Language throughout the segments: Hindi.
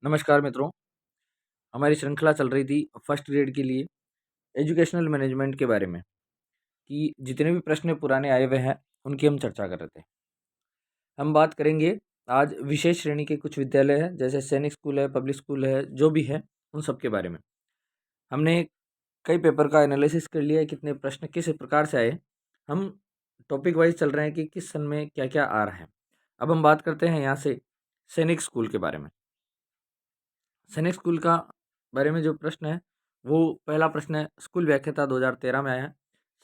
नमस्कार मित्रों। हमारी श्रृंखला चल रही थी फर्स्ट ग्रेड के लिए एजुकेशनल मैनेजमेंट के बारे में कि जितने भी प्रश्न पुराने आए हुए हैं उनकी हम चर्चा कर रहे थे। हम बात करेंगे आज विशेष श्रेणी के कुछ विद्यालय हैं, जैसे सैनिक स्कूल है, पब्लिक स्कूल है, जो भी है उन सब के बारे में। हमने कई पेपर का एनालिसिस कर लिया है, कितने प्रश्न किस प्रकार से आए। हम टॉपिक वाइज चल रहे हैं कि किस सन में क्या क्या आ रहा है। अब हम बात करते हैं यहाँ से सैनिक स्कूल के बारे में। सैनिक स्कूल का बारे में जो प्रश्न है वो पहला प्रश्न है, स्कूल व्याख्याता 2013 में आया है।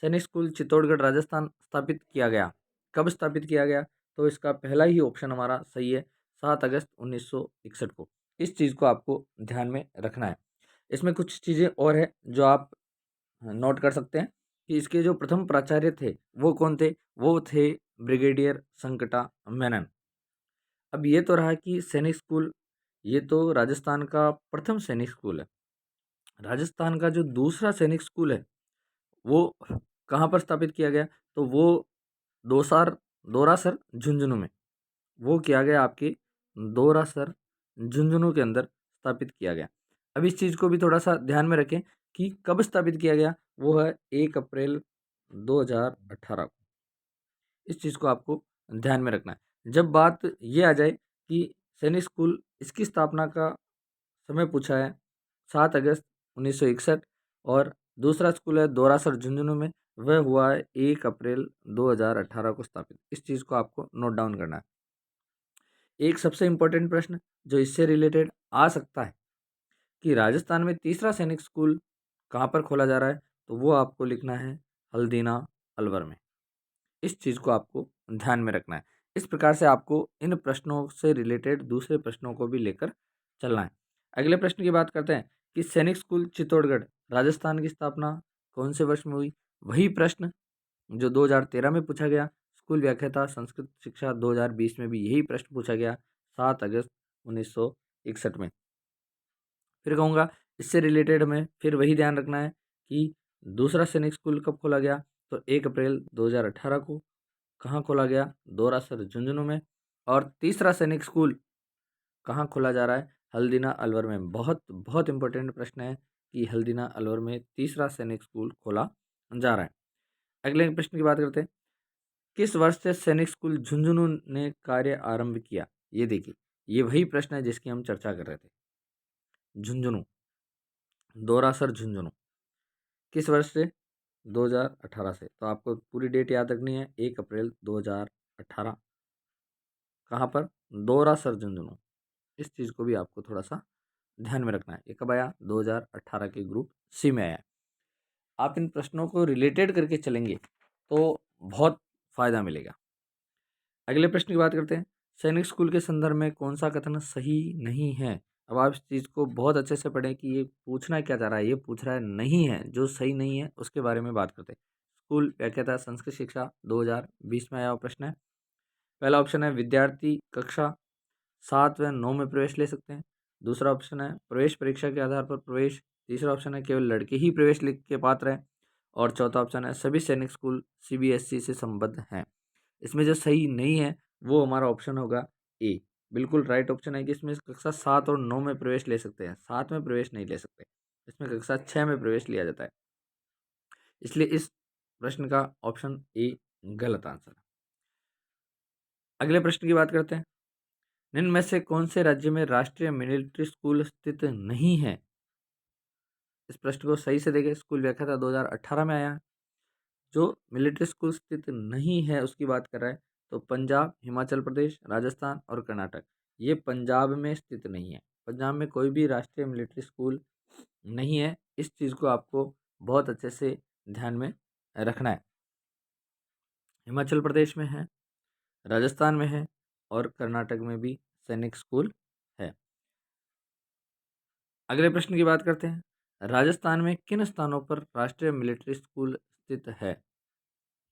सैनिक स्कूल चित्तौड़गढ़ राजस्थान स्थापित किया गया। कब स्थापित किया गया? तो इसका पहला ही ऑप्शन हमारा सही है, 7 अगस्त 1961 को। इस चीज़ को आपको ध्यान में रखना है। इसमें कुछ चीज़ें और है जो आप नोट कर सकते हैं कि इसके जो प्रथम प्राचार्य थे वो कौन थे? वो थे ब्रिगेडियर संकटा मेनन। अब ये तो रहा कि सैनिक स्कूल, ये तो राजस्थान का प्रथम सैनिक स्कूल है। राजस्थान का जो दूसरा सैनिक स्कूल है वो कहाँ पर स्थापित किया गया? तो वो दोसार दोरासर झुंझुनू में, वो किया गया आपके दोरासर झुंझुनू के अंदर स्थापित किया गया। अब इस चीज़ को भी थोड़ा सा ध्यान में रखें कि कब स्थापित किया गया। वो है 1 अप्रैल 2018 को। इस चीज़ को आपको ध्यान में रखना है। जब बात ये आ जाए कि सैनिक स्कूल, इसकी स्थापना का समय पूछा है 7 अगस्त 1961, और दूसरा स्कूल है दोरासर झुंझुनू में, वह हुआ है 1 अप्रैल 2018 को स्थापित। इस चीज़ को आपको नोट डाउन करना है। एक सबसे इम्पोर्टेंट प्रश्न जो इससे रिलेटेड आ सकता है कि राजस्थान में तीसरा सैनिक स्कूल कहाँ पर खोला जा रहा है, तो वो आपको लिखना है हल्दीना अलवर में। इस चीज़ को आपको ध्यान में रखना है। इस प्रकार से आपको इन प्रश्नों से रिलेटेड दूसरे प्रश्नों को भी लेकर चलना है। अगले प्रश्न की बात करते हैं कि सैनिक स्कूल चित्तौड़गढ़ राजस्थान की स्थापना कौन से वर्ष में हुई? वही प्रश्न जो 2013 में पूछा गया। स्कूल व्याख्याता संस्कृत शिक्षा 2020 में भी यही प्रश्न पूछा गया, 7 अगस्त 1961 में। फिर कहूँगा इससे रिलेटेड हमें फिर वही ध्यान रखना है कि दूसरा सैनिक स्कूल कब खोला गया, तो 1 अप्रैल 2018 को। कहाँ खोला गया? दोरासर झुंझुनू में। और तीसरा सैनिक स्कूल कहाँ खोला जा रहा है? हल्दीना अलवर में। बहुत बहुत इंपॉर्टेंट प्रश्न है कि हल्दीना अलवर में तीसरा सैनिक स्कूल खोला जा रहा है। अगले प्रश्न की बात करते हैं, किस वर्ष से सैनिक स्कूल झुंझुनू ने कार्य आरंभ किया? ये देखिए, ये वही प्रश्न है जिसकी हम चर्चा कर रहे थे। झुंझुनू, दोरासर झुंझुनू किस वर्ष से? 2018 से। तो आपको पूरी डेट याद रखनी है, 1 अप्रैल 2018। कहाँ पर? दोरासर झुंझुनू। इस चीज़ को भी आपको थोड़ा सा ध्यान में रखना है। ये कब आया? 2018 के ग्रुप सी में आया। आप इन प्रश्नों को रिलेटेड करके चलेंगे तो बहुत फ़ायदा मिलेगा। अगले प्रश्न की बात करते हैं, सैनिक स्कूल के संदर्भ में कौन सा कथन सही नहीं है? अब आप इस चीज़ को बहुत अच्छे से पढ़ें कि ये पूछना क्या चाह रहा है। ये पूछ रहा है नहीं है, जो सही नहीं है उसके बारे में बात करते हैं। स्कूल व्याख्याता संस्कृत शिक्षा 2020 में आया हुआ प्रश्न है। पहला ऑप्शन है विद्यार्थी कक्षा 7 व 9 में प्रवेश ले सकते हैं। दूसरा ऑप्शन है प्रवेश परीक्षा के आधार पर प्रवेश। तीसरा ऑप्शन है केवल लड़के ही प्रवेश के पात्र हैं। और चौथा ऑप्शन है सभी सैनिक स्कूल सीबीएसई से संबद्ध हैं। इसमें जो सही नहीं है वो हमारा ऑप्शन होगा ए। बिल्कुल राइट ऑप्शन है कि इसमें कक्षा 7 और 9 में प्रवेश ले सकते हैं, 7 में प्रवेश नहीं ले सकते। इसमें कक्षा 6 में प्रवेश लिया जाता है। इसलिए इस प्रश्न का ऑप्शन ए गलत आंसर है। अगले प्रश्न की बात करते हैं, निम्न में से कौन से राज्य में राष्ट्रीय मिलिट्री स्कूल स्थित नहीं है? इस प्रश्न को सही से देखें। स्कूल व्याख्याता 2018 में आया है। जो मिलिट्री स्कूल स्थित नहीं है उसकी बात कर रहा है, तो पंजाब, हिमाचल प्रदेश, राजस्थान और कर्नाटक। ये पंजाब में स्थित नहीं है। पंजाब में कोई भी राष्ट्रीय मिलिट्री स्कूल नहीं है। इस चीज़ को आपको बहुत अच्छे से ध्यान में रखना है। हिमाचल प्रदेश में है, राजस्थान में है और कर्नाटक में भी सैनिक स्कूल है। अगले प्रश्न की बात करते हैं, राजस्थान में किन स्थानों पर राष्ट्रीय मिलिट्री स्कूल स्थित है?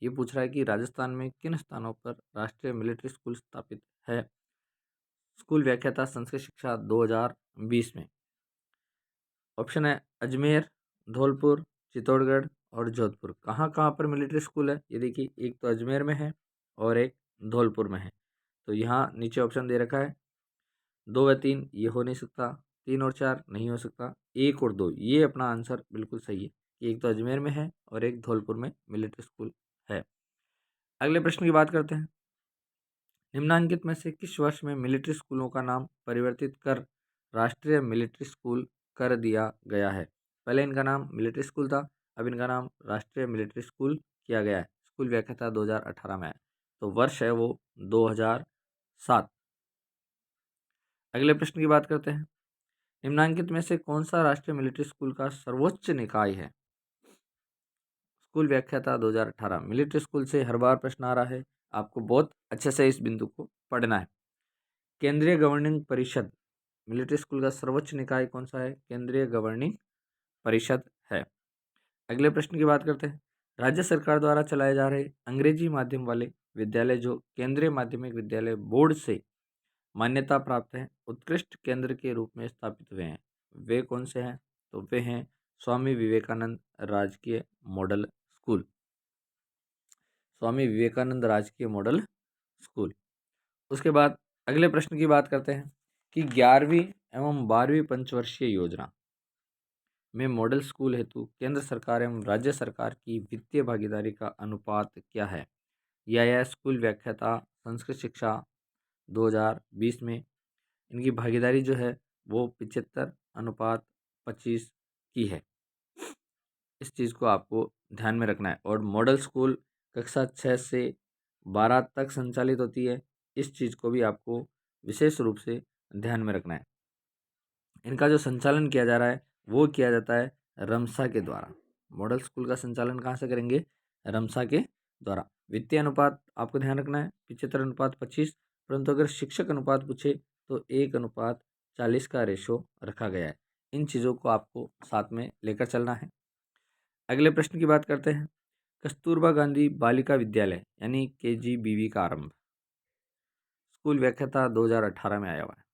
ये पूछ रहा है कि राजस्थान में किन स्थानों पर राष्ट्रीय मिलिट्री स्कूल स्थापित है। स्कूल व्याख्याता संस्कृत शिक्षा 2020 में। ऑप्शन है अजमेर, धौलपुर, चित्तौड़गढ़ और जोधपुर। कहाँ कहाँ पर मिलिट्री स्कूल है? ये देखिए, एक तो अजमेर में है और एक धौलपुर में है। तो यहाँ नीचे ऑप्शन दे रखा है 2 व 3 ये हो नहीं सकता, 3 और 4 नहीं हो सकता, 1 और 2 ये अपना आंसर बिल्कुल सही है कि एक तो अजमेर में है और एक धौलपुर में मिलिट्री स्कूल है। अगले प्रश्न की बात करते हैं। निम्नांकित में से किस वर्ष में मिलिट्री स्कूलों का नाम परिवर्तित कर राष्ट्रीय मिलिट्री स्कूल कर दिया गया है? पहले इनका नाम मिलिट्री स्कूल था, अब इनका नाम राष्ट्रीय मिलिट्री स्कूल किया गया है। स्कूल व्याख्याता 2018 में है, तो वर्ष है वो 2007। अगले प्रश्न की बात करते हैं। निम्नांकित में से कौन सा राष्ट्रीय मिलिट्री स्कूल का सर्वोच्च निकाय है? स्कूल व्याख्याता 2018। मिलिट्री स्कूल से हर बार प्रश्न आ रहा है, आपको बहुत अच्छे से इस बिंदु को पढ़ना है। केंद्रीय गवर्निंग परिषद, मिलिट्री स्कूल का सर्वोच्च निकाय कौन सा है? केंद्रीय गवर्निंग परिषद है। अगले प्रश्न की बात करते हैं। राज्य सरकार द्वारा चलाए जा रहे अंग्रेजी माध्यम वाले विद्यालय जो केंद्रीय माध्यमिक विद्यालय बोर्ड से मान्यता प्राप्त है, उत्कृष्ट केंद्र के रूप में स्थापित हुए हैं, वे कौन से हैं? तो वे हैं स्वामी विवेकानंद राजकीय मॉडल स्कूल। स्वामी विवेकानंद राजकीय मॉडल स्कूल। उसके बाद अगले प्रश्न की बात करते हैं कि 11वीं एवं 12वीं पंचवर्षीय योजना में मॉडल स्कूल हेतु केंद्र सरकार एवं राज्य सरकार की वित्तीय भागीदारी का अनुपात क्या है? यह स्कूल व्याख्याता संस्कृत शिक्षा 2020 में इनकी भागीदारी जो है वो 75:25 की है। इस चीज़ को आपको ध्यान में रखना है। और मॉडल स्कूल कक्षा 6 से 12 तक संचालित होती है, इस चीज़ को भी आपको विशेष रूप से ध्यान में रखना है। इनका जो संचालन किया जा रहा है वो किया जाता है रमसा के द्वारा। मॉडल स्कूल का संचालन कहाँ से करेंगे? रमसा के द्वारा। वित्तीय अनुपात आपको ध्यान रखना है 75:25, परंतु अगर शिक्षक अनुपात पूछे तो 1:40 का रेशो रखा गया है। इन चीज़ों को आपको साथ में लेकर चलना है। अगले प्रश्न की बात करते हैं। कस्तूरबा गांधी बालिका विद्यालय यानी KGBV का आरंभ स्कूल व्याख्याता 2018 में आया हुआ है।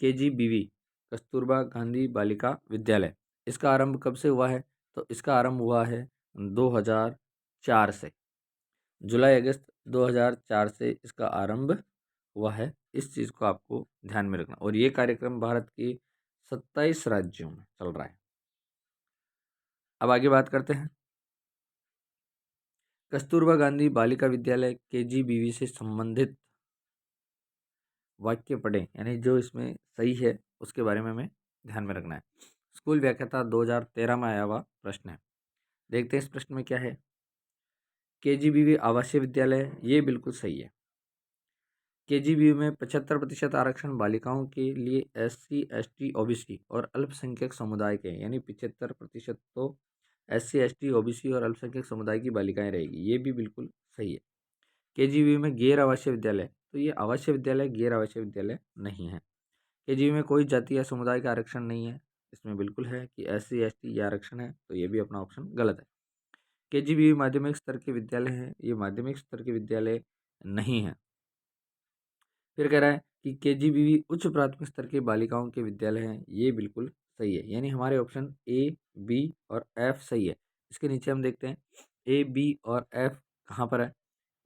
KGBV कस्तूरबा गांधी बालिका विद्यालय, इसका आरंभ कब से हुआ है? तो इसका आरंभ हुआ है 2004 से। जुलाई अगस्त 2004 से इसका आरंभ हुआ है। इस चीज़ को आपको ध्यान में रखना। और ये कार्यक्रम भारत के 27 राज्यों में चल रहा है। अब आगे बात करते हैं। कस्तूरबा गांधी बालिका विद्यालय KGBV से संबंधित वाक्य पढ़ें, यानी जो इसमें सही है उसके बारे में हमें ध्यान में रखना है। स्कूल व्याख्याता 2013 में आया हुआ प्रश्न है। देखते हैं इस प्रश्न में क्या है। KGBV आवासीय विद्यालय, ये बिल्कुल सही है। KGBV में 75% आरक्षण बालिकाओं के लिए SC ST OBC और अल्पसंख्यक समुदाय के, यानी 75% तो SC ST OBC और अल्पसंख्यक समुदाय की बालिकाएं रहेगी, ये भी बिल्कुल सही है। KGBV में गैर आवासीय विद्यालय, तो ये आवासीय विद्यालय गैर आवासीय विद्यालय नहीं है। KGBV में कोई जाति या समुदाय का आरक्षण नहीं है, इसमें बिल्कुल है कि SC ST ये आरक्षण है, तो ये भी अपना ऑप्शन गलत है। KGBV माध्यमिक स्तर के विद्यालय हैं, ये माध्यमिक स्तर के विद्यालय नहीं है। फिर कह रहा है कि KGBV उच्च प्राथमिक स्तर के बालिकाओं के विद्यालय हैं, ये बिल्कुल सही है। यानी हमारे ऑप्शन A, B और F सही है। इसके नीचे हम देखते हैं A, B और F कहाँ पर है।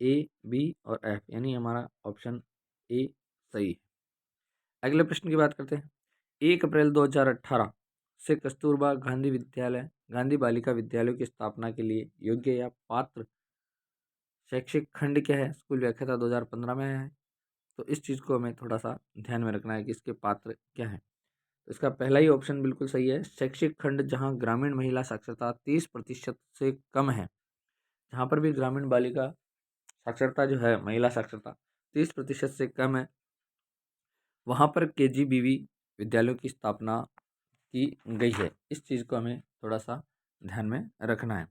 A, B और F, यानी हमारा ऑप्शन A सही है। अगले प्रश्न की बात करते हैं। 1 अप्रैल 2018 से कस्तूरबा गांधी विद्यालय गांधी बालिका विद्यालयों की स्थापना के लिए योग्य या पात्र शैक्षिक खंड क्या है? स्कूल व्याख्याता 2015 में आया है, तो इस चीज़ को हमें थोड़ा सा ध्यान में रखना है कि इसके पात्र क्या हैं। तो इसका पहला ही ऑप्शन बिल्कुल सही है। शैक्षिक खंड जहां ग्रामीण महिला साक्षरता 30% से कम है, जहां पर भी ग्रामीण बालिका साक्षरता जो है, महिला साक्षरता 30% से कम है, वहां पर KGBV विद्यालयों की स्थापना की गई है। इस चीज़ को हमें थोड़ा सा ध्यान में रखना है।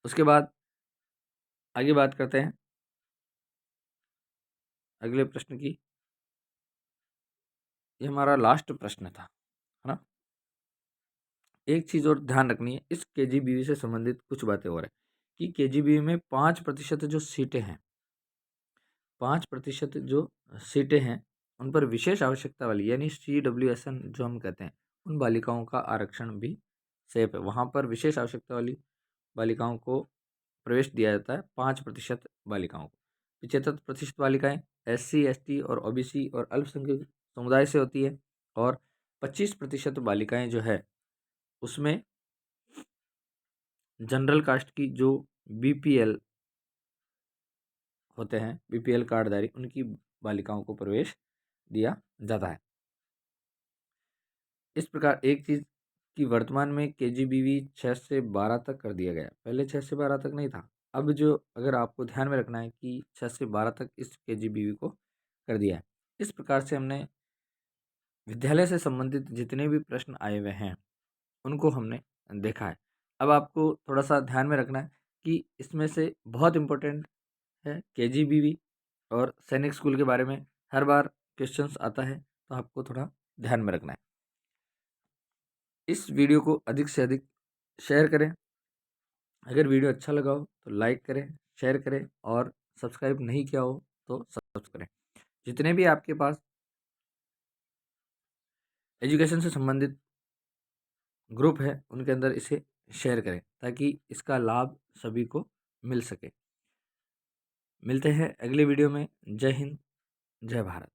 उसके बाद आगे बात करते हैं अगले प्रश्न की। ये हमारा लास्ट प्रश्न था, है ना। एक चीज़ और ध्यान रखनी है, इस KGBV से संबंधित कुछ बातें और है कि KGBV में 5% जो सीटें हैं, 5% जो सीटें हैं उन पर विशेष आवश्यकता वाली यानी CWSN जो हम कहते हैं, उन बालिकाओं का आरक्षण भी सेफ है। वहाँ पर विशेष आवश्यकता वाली बालिकाओं को प्रवेश दिया जाता है, 5% बालिकाओं को। 75% बालिकाएं SC ST और OBC और अल्पसंख्यक समुदाय से होती है और 25% बालिकाएं जो है उसमें जनरल कास्ट की जो बीपीएल होते हैं, बीपीएल कार्डधारी, उनकी बालिकाओं को प्रवेश दिया जाता है। इस प्रकार एक चीज़ कि वर्तमान में केजीबीवी 6 से 12 तक कर दिया गया है। पहले 6 से 12 तक नहीं था। अब जो अगर आपको ध्यान में रखना है कि 6 से 12 तक इस केजीबीवी को कर दिया है। इस प्रकार से हमने विद्यालय से संबंधित जितने भी प्रश्न आए हुए हैं उनको हमने देखा है। अब आपको थोड़ा-सा ध्यान में रखना है कि इसमें से बहुत इम्पोर्टेंट है केजीबीवी और सैनिक स्कूल के बारे में हर बार क्वेश्चंस आता है, तो आपको थोड़ा ध्यान में रखना है। इस वीडियो को अधिक से अधिक शेयर करें। अगर वीडियो अच्छा लगा हो तो लाइक करें, शेयर करें और सब्सक्राइब नहीं किया हो तो सब्सक्राइब करें। जितने भी आपके पास एजुकेशन से संबंधित ग्रुप है उनके अंदर इसे शेयर करें ताकि इसका लाभ सभी को मिल सके। मिलते हैं अगले वीडियो में। जय हिंद, जय भारत।